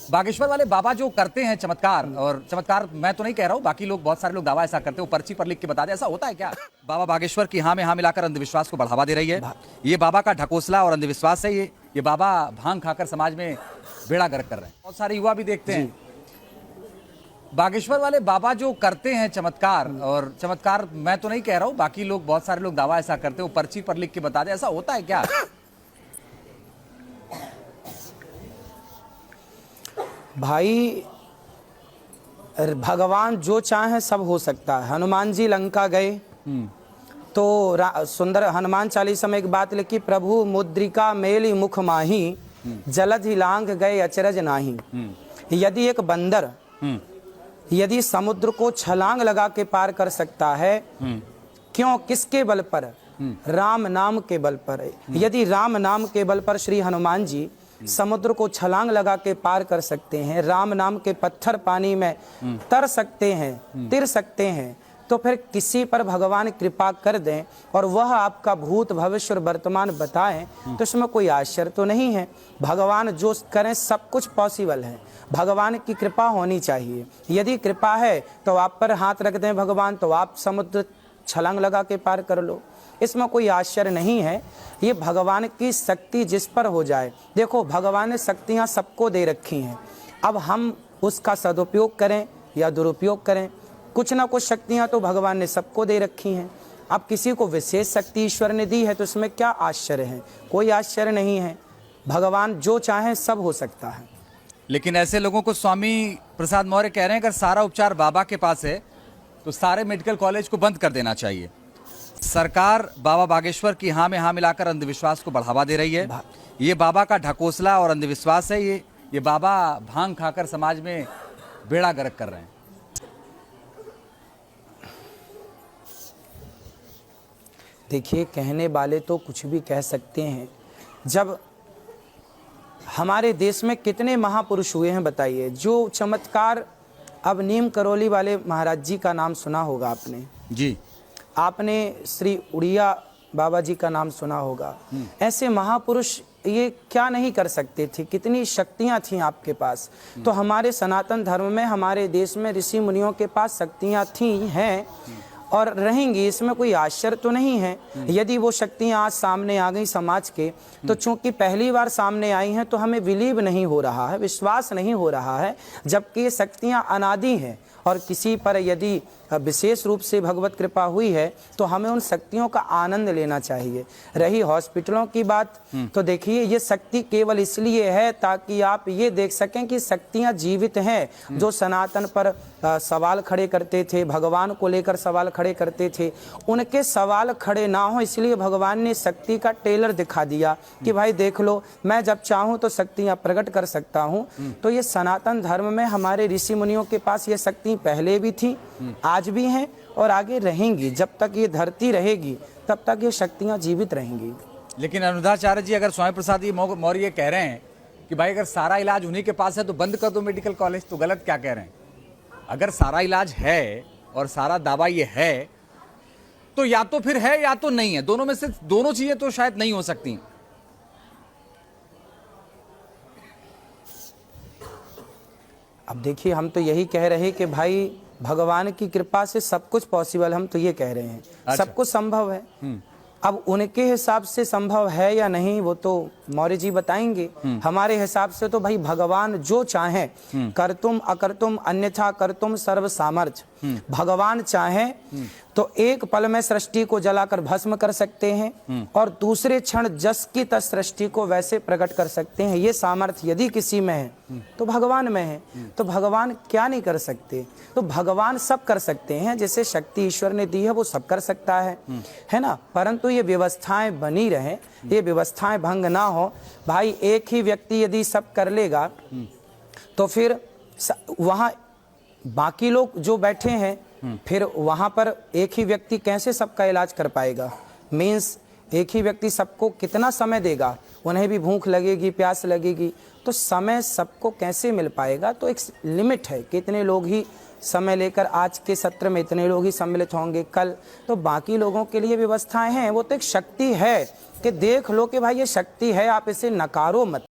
बागेश्वर वाले बाबा जो करते हैं चमत्कार, और चमत्कार मैं तो नहीं कह रहा हूँ, बाकी लोग, बहुत सारे लोग दावा ऐसा करते हैं, वो पर्ची पर लिख के बता दे, ऐसा होता है क्या? बाबा बागेश्वर की हाँ में हाँ मिलाकर अंधविश्वास को बढ़ावा दे रही है। ये बाबा का ढकोसला और अंधविश्वास है। ये बाबा भांग खाकर समाज में बेड़ा गर्क कर रहे हैं। बहुत सारे युवा भी देखते हैं। बागेश्वर वाले बाबा जो करते हैं चमत्कार, और चमत्कार मैं तो नहीं कह रहा हूँ, बाकी लोग, बहुत सारे लोग दावा ऐसा करते हैं, वो पर्ची पर लिख के बता दे, ऐसा होता है क्या? भाई भगवान जो चाहे सब हो सकता है। हनुमान जी लंका गए तो सुंदर हनुमान चालीसा में एक बात लिखी, प्रभु मुद्रिका मेली मुख माही, जलधि लांघ गए अचरज नाही। यदि एक बंदर यदि समुद्र को छलांग लगा के पार कर सकता है, क्यों, किसके बल पर? राम नाम के बल पर। यदि राम नाम के बल पर श्री हनुमान जी समुद्र को छलांग लगा के पार कर सकते हैं, राम नाम के पत्थर पानी में तर सकते हैं, तिर सकते हैं, तो फिर किसी पर भगवान कृपा कर दें और वह आपका भूत भविष्य और वर्तमान बताएं, तो इसमें कोई आश्चर्य तो नहीं है। भगवान जो करें सब कुछ पॉसिबल है। भगवान की कृपा होनी चाहिए। यदि कृपा है तो आप पर हाथ रख दें भगवान, तो आप समुद्र छलांग लगा के पार कर लो। इसमें कोई आश्चर्य नहीं है। ये भगवान की शक्ति जिस पर हो जाए। देखो, भगवान ने शक्तियाँ सबको दे रखी हैं, अब हम उसका सदुपयोग करें या दुरुपयोग करें। कुछ ना कुछ शक्तियाँ तो भगवान ने सबको दे रखी हैं। अब किसी को विशेष शक्ति ईश्वर ने दी है तो इसमें क्या आश्चर्य है? कोई आश्चर्य नहीं है। भगवान जो चाहे सब हो सकता है। लेकिन ऐसे लोगों को स्वामी प्रसाद मौर्य कह रहे हैं, अगर सारा उपचार बाबा के पास है तो सारे मेडिकल कॉलेज को बंद कर देना चाहिए। सरकार बाबा बागेश्वर की हाँ में हाँ मिलाकर अंधविश्वास को बढ़ावा दे रही है। ये बाबा का ढकोसला और अंधविश्वास है। ये बाबा भांग खाकर समाज में बेड़ा गर्क कर रहे हैं। देखिए, कहने वाले तो कुछ भी कह सकते हैं। जब हमारे देश में कितने महापुरुष हुए हैं बताइए, जो चमत्कार। अब नीम करौली वाले महाराज जी का नाम सुना होगा आपने जी। आपने श्री उड़िया बाबा जी का नाम सुना होगा। ऐसे महापुरुष ये क्या नहीं कर सकते थे? कितनी शक्तियां थीं आपके पास। तो हमारे सनातन धर्म में, हमारे देश में ऋषि मुनियों के पास शक्तियां थी, हैं और रहेंगी। इसमें कोई आश्चर्य तो नहीं है। यदि वो शक्तियां आज सामने आ गई समाज के, तो चूंकि पहली बार सामने आई हैं तो हमें बिलीव नहीं हो रहा है, विश्वास नहीं हो रहा है, जबकि ये शक्तियां अनादि हैं। और किसी पर यदि विशेष रूप से भगवत कृपा हुई है तो हमें उन शक्तियों का आनंद लेना चाहिए। रही हॉस्पिटलों की बात, तो देखिए, ये शक्ति केवल इसलिए है ताकि आप ये देख सकें कि शक्तियां जीवित हैं। जो सनातन पर सवाल खड़े करते थे, भगवान को लेकर सवाल खड़े करते थे, उनके सवाल खड़े ना हो, इसलिए भगवान ने शक्ति का टेलर दिखा दिया कि भाई देख लो, मैं जब चाहूँ तो शक्तियाँ प्रकट कर सकता हूँ। तो ये सनातन धर्म में हमारे ऋषि मुनियों के पास ये शक्ति पहले भी थी, आज भी हैं और आगे रहेंगी। जब तक ये धरती रहेगी तब तक ये शक्तियाँ जीवित रहेंगी। लेकिन अनुराधाचार्य जी, अगर स्वामी प्रसाद जी मौर्य ये कह रहे हैं कि भाई अगर सारा इलाज उन्हीं के पास है तो बंद कर दो मेडिकल कॉलेज, तो गलत क्या कह रहे हैं? अगर सारा इलाज है और सारा दावा ये है, तो या तो फिर है या तो नहीं है। दोनों में से दोनों चीजें तो शायद नहीं हो सकती। अब देखिए, हम तो यही कह रहे हैं कि भाई भगवान की कृपा से सब कुछ पॉसिबल, हम तो ये कह रहे हैं। अच्छा। सब कुछ संभव है। अब उनके हिसाब से संभव है या नहीं वो तो मौर्य जी बताएंगे। हमारे हिसाब से तो भाई भगवान जो चाहे, करतुम अकर्तुम अन्यथा करतुम सर्व सामर्थ्य। भगवान चाहे तो एक पल में सृष्टि को जलाकर भस्म कर सकते हैं और दूसरे क्षण जस की तस सृष्टि को वैसे प्रकट कर सकते हैं। ये सामर्थ्य यदि किसी में है तो भगवान में है। तो भगवान क्या नहीं कर सकते? तो भगवान सब कर सकते हैं। जैसे शक्ति ईश्वर ने दी है वो सब कर सकता है ना। परंतु ये व्यवस्थाएं बनी रहे, ये व्यवस्थाएं भंग ना हो। भाई एक ही व्यक्ति यदि सब कर लेगा तो फिर वहाँ बाकी लोग जो बैठे हैं, फिर वहाँ पर एक ही व्यक्ति कैसे सबका इलाज कर पाएगा? मीन्स एक ही व्यक्ति सबको कितना समय देगा? उन्हें भी भूख लगेगी, प्यास लगेगी, तो समय सबको कैसे मिल पाएगा? तो एक लिमिट है कि इतने लोग ही समय लेकर, आज के सत्र में इतने लोग ही सम्मिलित होंगे, कल तो बाकी लोगों के लिए व्यवस्थाएं हैं। वो तो एक शक्ति है कि देख लो कि भाई ये शक्ति है, आप इसे नकारो मत।